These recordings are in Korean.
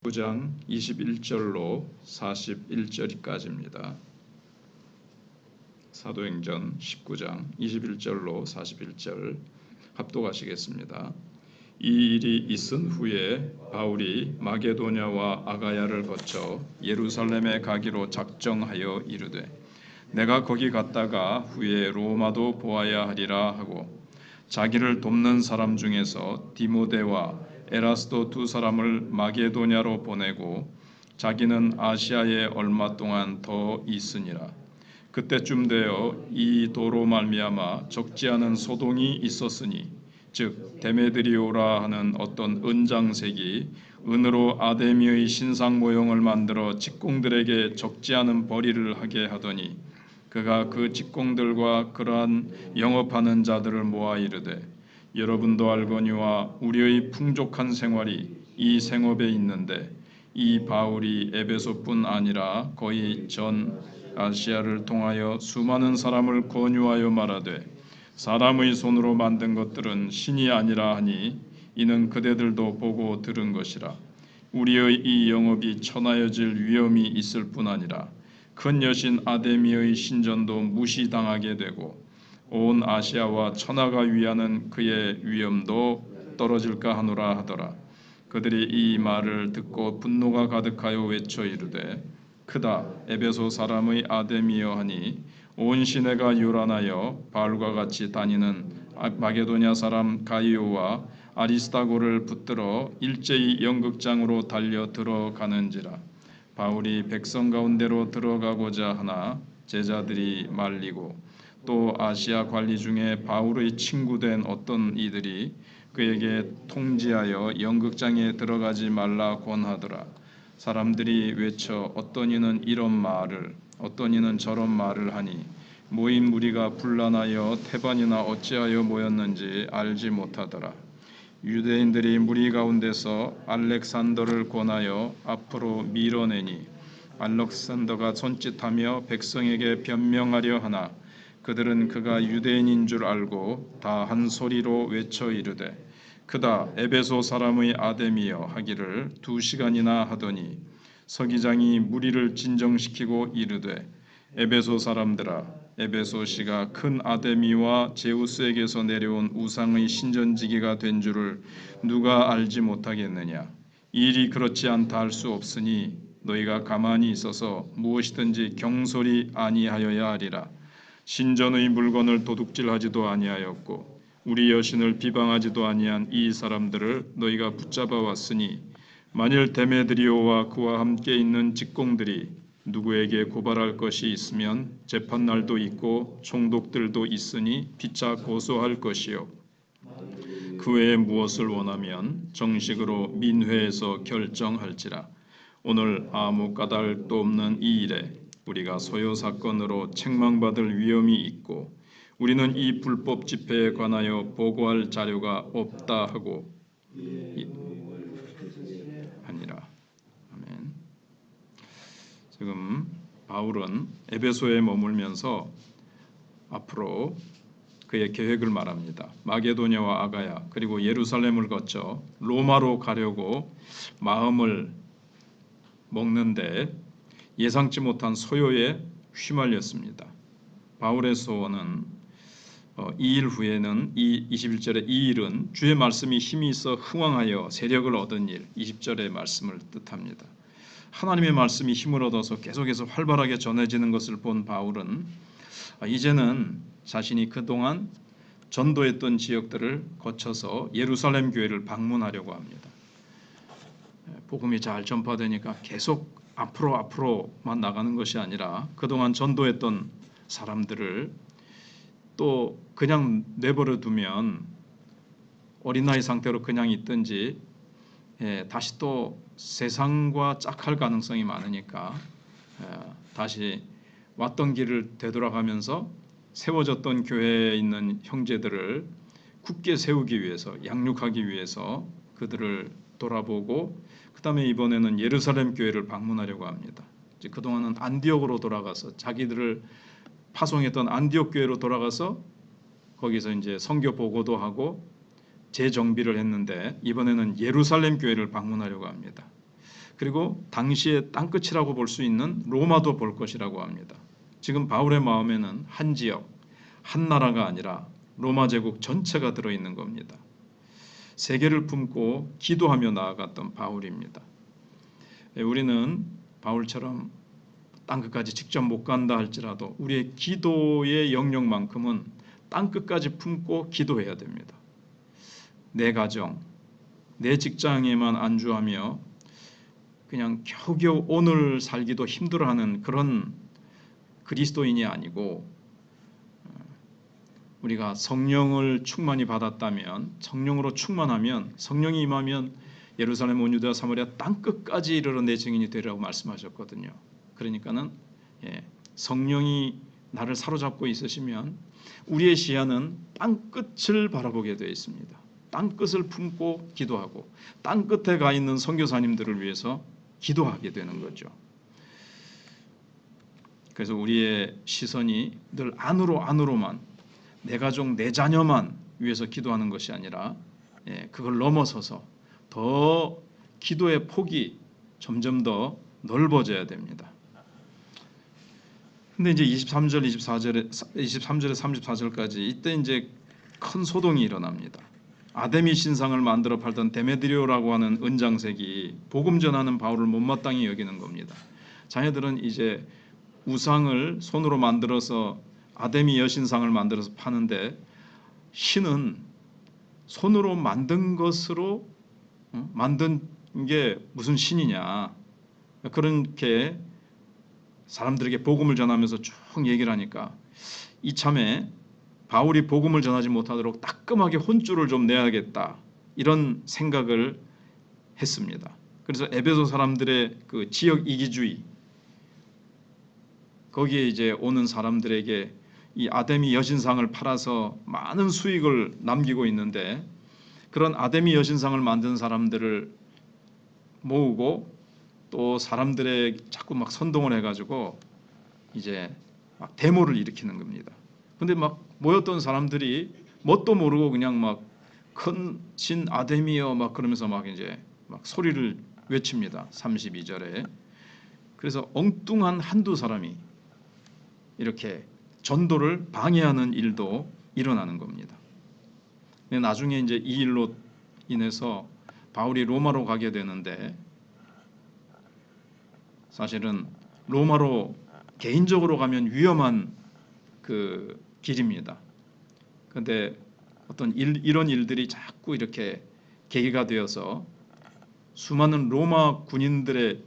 9장 21절로 41절까지입니다. 사도행전 19장 21절로 41절 합독하시겠습니다. 이 일이 있은 후에 바울이 마게도냐와 아가야를 거쳐 예루살렘에 가기로 작정하여 이르되 내가 거기 갔다가 후에 로마도 보아야 하리라 하고 자기를 돕는 사람 중에서 디모데와 에라스도 두 사람을 마게도냐로 보내고 자기는 아시아에 얼마 동안 더 있으니라. 그때쯤 되어 이 도로 말미암아 적지 않은 소동이 있었으니 즉 데메드리오라 하는 어떤 은장색이 은으로 아데미의 신상 모형을 만들어 직공들에게 적지 않은 벌이를 하게 하더니 그가 그 직공들과 그러한 영업하는 자들을 모아 이르되 여러분도 알거니와 우리의 풍족한 생활이 이 생업에 있는데 이 바울이 에베소뿐 아니라 거의 전 아시아를 통하여 수많은 사람을 권유하여 말하되 사람의 손으로 만든 것들은 신이 아니라 하니 이는 그대들도 보고 들은 것이라. 우리의 이 영업이 천하여질 위험이 있을 뿐 아니라 큰 여신 아데미의 신전도 무시당하게 되고 온 아시아와 천하가 위하는 그의 위엄도 떨어질까 하노라 하더라. 그들이 이 말을 듣고 분노가 가득하여 외쳐 이르되 크다 에베소 사람의 아데미여 하니 온 시내가 요란하여 바울과 같이 다니는 마게도냐 사람 가이오와 아리스타고를 붙들어 일제히 연극장으로 달려 들어가는지라. 바울이 백성 가운데로 들어가고자 하나 제자들이 말리고 또 아시아 관리 중에 바울의 친구된 어떤 이들이 그에게 통지하여 연극장에 들어가지 말라 권하더라. 사람들이 외쳐 어떤 이는 이런 말을 어떤 이는 저런 말을 하니 모인 무리가 분란하여 태반이나 어찌하여 모였는지 알지 못하더라. 유대인들이 무리 가운데서 알렉산더를 권하여 앞으로 밀어내니 알렉산더가 손짓하며 백성에게 변명하려 하나 그들은 그가 유대인인 줄 알고 다 한 소리로 외쳐 이르되 크다 에베소 사람의 아데미여 하기를 2시간이나 하더니 서기장이 무리를 진정시키고 이르되 에베소 사람들아 에베소시가 큰 아데미와 제우스에게서 내려온 우상의 신전지기가 된 줄을 누가 알지 못하겠느냐. 이 일이 그렇지 않다 할 수 없으니 너희가 가만히 있어서 무엇이든지 경솔히 아니하여야 하리라. 신전의 물건을 도둑질하지도 아니하였고 우리 여신을 비방하지도 아니한 이 사람들을 너희가 붙잡아 왔으니 만일 데메드리오와 그와 함께 있는 직공들이 누구에게 고발할 것이 있으면 재판날도 있고 총독들도 있으니 피차 고소할 것이요 그 외에 무엇을 원하면 정식으로 민회에서 결정할지라. 오늘 아무 까닭도 없는 이 일에 우리가 소요 사건으로 책망받을 위험이 있고 우리는 이 불법 집회에 관하여 보고할 자료가 없다 하고 아니라. 아멘. 지금 바울은 에베소에 머물면서 앞으로 그의 계획을 말합니다. 마게도냐와 아가야 그리고 예루살렘을 거쳐 로마로 가려고 마음을 먹는데 예상치 못한 소요에 휘말렸습니다. 바울의 소원은 이 일 후에는 이 21절에 이 일은 주의 말씀이 힘이 있어 흥왕하여 세력을 얻은 일 20절의 말씀을 뜻합니다. 하나님의 말씀이 힘을 얻어서 계속해서 활발하게 전해지는 것을 본 바울은 이제는 자신이 그동안 전도했던 지역들을 거쳐서 예루살렘 교회를 방문하려고 합니다. 복음이 잘 전파되니까 계속 앞으로만 나가는 것이 아니라 그동안 전도했던 사람들을 또 그냥 내버려 두면 어린아이 상태로 그냥 있든지 다시 또 세상과 짝할 가능성이 많으니까 다시 왔던 길을 되돌아가면서 세워졌던 교회에 있는 형제들을 굳게 세우기 위해서 양육하기 위해서 그들을 돌아보고 그 다음에 이번에는 예루살렘 교회를 방문하려고 합니다. 이제 그동안은 안디옥으로 돌아가서 자기들을 파송했던 안디옥 교회로 돌아가서 거기서 이제 선교 보고도 하고 재정비를 했는데 이번에는 예루살렘 교회를 방문하려고 합니다. 그리고 당시의 땅끝이라고 볼 수 있는 로마도 볼 것이라고 합니다. 지금 바울의 마음에는 한 지역, 한 나라가 아니라 로마 제국 전체가 들어있는 겁니다. 세계를 품고 기도하며 나아갔던 바울입니다. 우리는 바울처럼 땅끝까지 직접 못 간다 할지라도 우리의 기도의 영역만큼은 땅끝까지 품고 기도해야 됩니다. 내 가정, 내 직장에만 안주하며 그냥 겨우겨우 오늘 살기도 힘들어하는 그런 그리스도인이 아니고, 우리가 성령을 충만히 받았다면, 성령으로 충만하면, 성령이 임하면 예루살렘 온 유대와 사마리아 땅끝까지 이르러 내 증인이 되리라고 말씀하셨거든요. 그러니까는 성령이 나를 사로잡고 있으시면 우리의 시야는 땅끝을 바라보게 되어 있습니다. 땅끝을 품고 기도하고 땅끝에 가 있는 선교사님들을 위해서 기도하게 되는 거죠. 그래서 우리의 시선이 늘 안으로만, 내 가족, 내 자녀만 위해서 기도하는 것이 아니라 그걸 넘어서서 더 기도의 폭이 점점 더 넓어져야 됩니다. 근데 이제 23절에 34절까지 이때 이제 큰 소동이 일어납니다. 아데미 신상을 만들어 팔던 데메드리오라고 하는 은장색이 복음 전하는 바울을 못마땅히 여기는 겁니다. 자녀들은 이제 우상을 손으로 만들어서 아데미 여신상을 만들어서 파는데, 신은 손으로 만든 것으로 만든 게 무슨 신이냐, 그렇게 사람들에게 복음을 전하면서 쭉 얘기를 하니까 이참에 바울이 복음을 전하지 못하도록 따끔하게 혼쭐을 좀 내야겠다, 이런 생각을 했습니다. 그래서 에베소 사람들의 그 지역 이기주의, 거기에 이제 오는 사람들에게 이 아데미 여신상을 팔아서 많은 수익을 남기고 있는데, 그런 아데미 여신상을 만든 사람들을 모으고 또 사람들의 자꾸 막 선동을 해가지고 이제 막 데모를 일으키는 겁니다. 근데 막 모였던 사람들이 뭣도 모르고 그냥 막 큰 신 아데미여 막 그러면서 막 이제 막 소리를 외칩니다. 32절에. 그래서 엉뚱한 한두 사람이 이렇게 전도를 방해하는 일도 일어나는 겁니다. 나중에 이제 이 일로 인해서 바울이 로마로 가게 되는데, 사실은 로마로 개인적으로 가면 위험한 그 길입니다. 그런데 이런 일들이 자꾸 이렇게 계기가 되어서 수많은 로마 군인들의,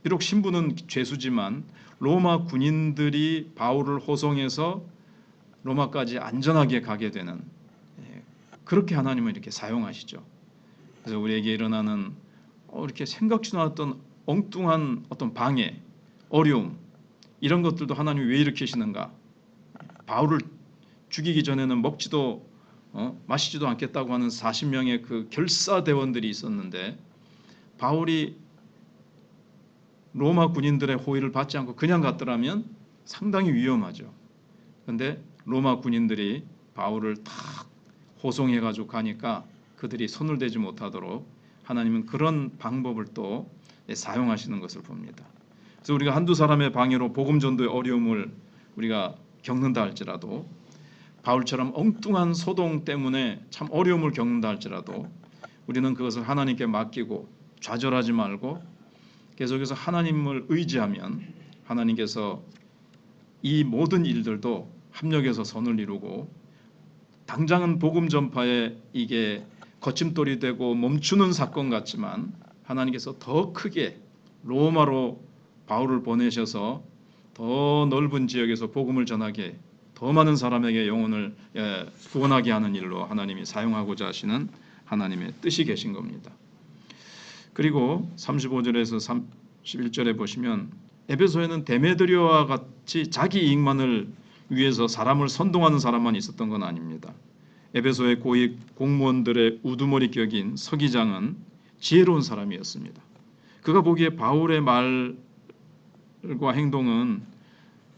비록 신분은 죄수지만 로마 군인들이 바울을 호송해서 로마까지 안전하게 가게 되는, 그렇게 하나님은 이렇게 사용하시죠. 그래서 우리에게 일어나는 이렇게 생각지도 않았던 엉뚱한 어떤 방해, 어려움, 이런 것들도 하나님이 왜 일으키시는가? 바울을 죽이기 전에는 먹지도 마시지도 않겠다고 하는 40명의 그 결사대원들이 있었는데, 바울이 로마 군인들의 호의를 받지 않고 그냥 갔더라면 상당히 위험하죠. 그런데 로마 군인들이 바울을 탁 호송해가지고 가니까 그들이 손을 대지 못하도록 하나님은 그런 방법을 또 사용하시는 것을 봅니다. 그래서 우리가 한두 사람의 방해로 복음 전도의 어려움을 우리가 겪는다 할지라도, 바울처럼 엉뚱한 소동 때문에 참 어려움을 겪는다 할지라도, 우리는 그것을 하나님께 맡기고 좌절하지 말고 계속해서 하나님을 의지하면 하나님께서 이 모든 일들도 합력해서 선을 이루고, 당장은 복음 전파에 이게 거침돌이 되고 멈추는 사건 같지만 하나님께서 더 크게 로마로 바울을 보내셔서 더 넓은 지역에서 복음을 전하게, 더 많은 사람에게 영혼을 구원하게 하는 일로 하나님이 사용하고자 하시는 하나님의 뜻이 계신 겁니다. 그리고 35절에서 31절에 보시면, 에베소에는 데메드리오와 같이 자기 이익만을 위해서 사람을 선동하는 사람만 있었던 건 아닙니다. 에베소의 고위 공무원들의 우두머리 격인 서기장은 지혜로운 사람이었습니다. 그가 보기에 바울의 말과 행동은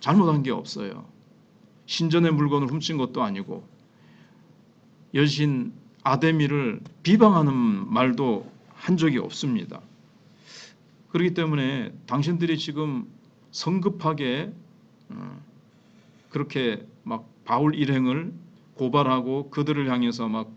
잘못한 게 없어요. 신전의 물건을 훔친 것도 아니고 여신 아데미를 비방하는 말도 한 적이 없습니다. 그렇기 때문에 당신들이 지금 성급하게 그렇게 막 바울 일행을 고발하고 그들을 향해서 막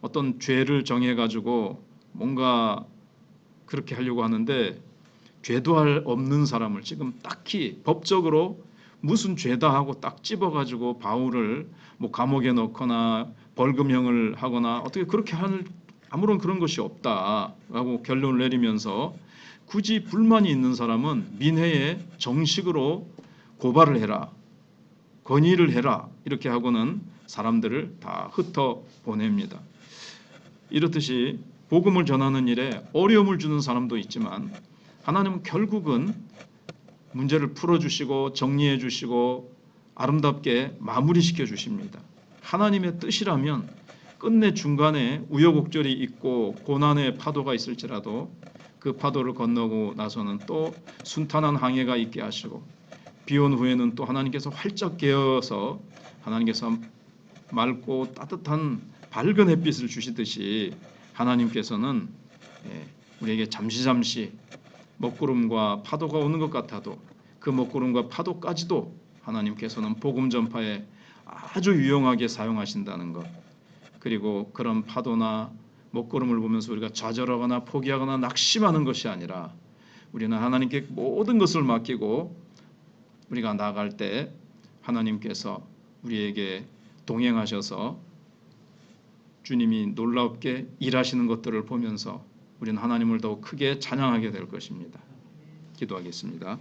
어떤 죄를 정해가지고 뭔가 그렇게 하려고 하는데, 죄도 없는 사람을 지금 딱히 법적으로 무슨 죄다 하고 딱 집어가지고 바울을 뭐 감옥에 넣거나 벌금형을 하거나 어떻게 그렇게 할 아무런 그런 것이 없다라고 결론을 내리면서, 굳이 불만이 있는 사람은 민회에 정식으로 고발을 해라, 건의를 해라, 이렇게 하고는 사람들을 다 흩어 보냅니다. 이렇듯이 복음을 전하는 일에 어려움을 주는 사람도 있지만 하나님은 결국은 문제를 풀어주시고 정리해 주시고 아름답게 마무리시켜 주십니다. 하나님의 뜻이라면 끝내 중간에 우여곡절이 있고 고난의 파도가 있을지라도 그 파도를 건너고 나서는 또 순탄한 항해가 있게 하시고, 비온 후에는 또 하나님께서 활짝 개어서 하나님께서 맑고 따뜻한 밝은 햇빛을 주시듯이 하나님께서는 우리에게 잠시 먹구름과 파도가 오는 것 같아도 그 먹구름과 파도까지도 하나님께서는 복음 전파에 아주 유용하게 사용하신다는 것, 그리고 그런 파도나 먹구름을 보면서 우리가 좌절하거나 포기하거나 낙심하는 것이 아니라 우리는 하나님께 모든 것을 맡기고 우리가 나아갈 때 하나님께서 우리에게 동행하셔서 주님이 놀랍게 일하시는 것들을 보면서 우리는 하나님을 더욱 크게 찬양하게 될 것입니다. 기도하겠습니다.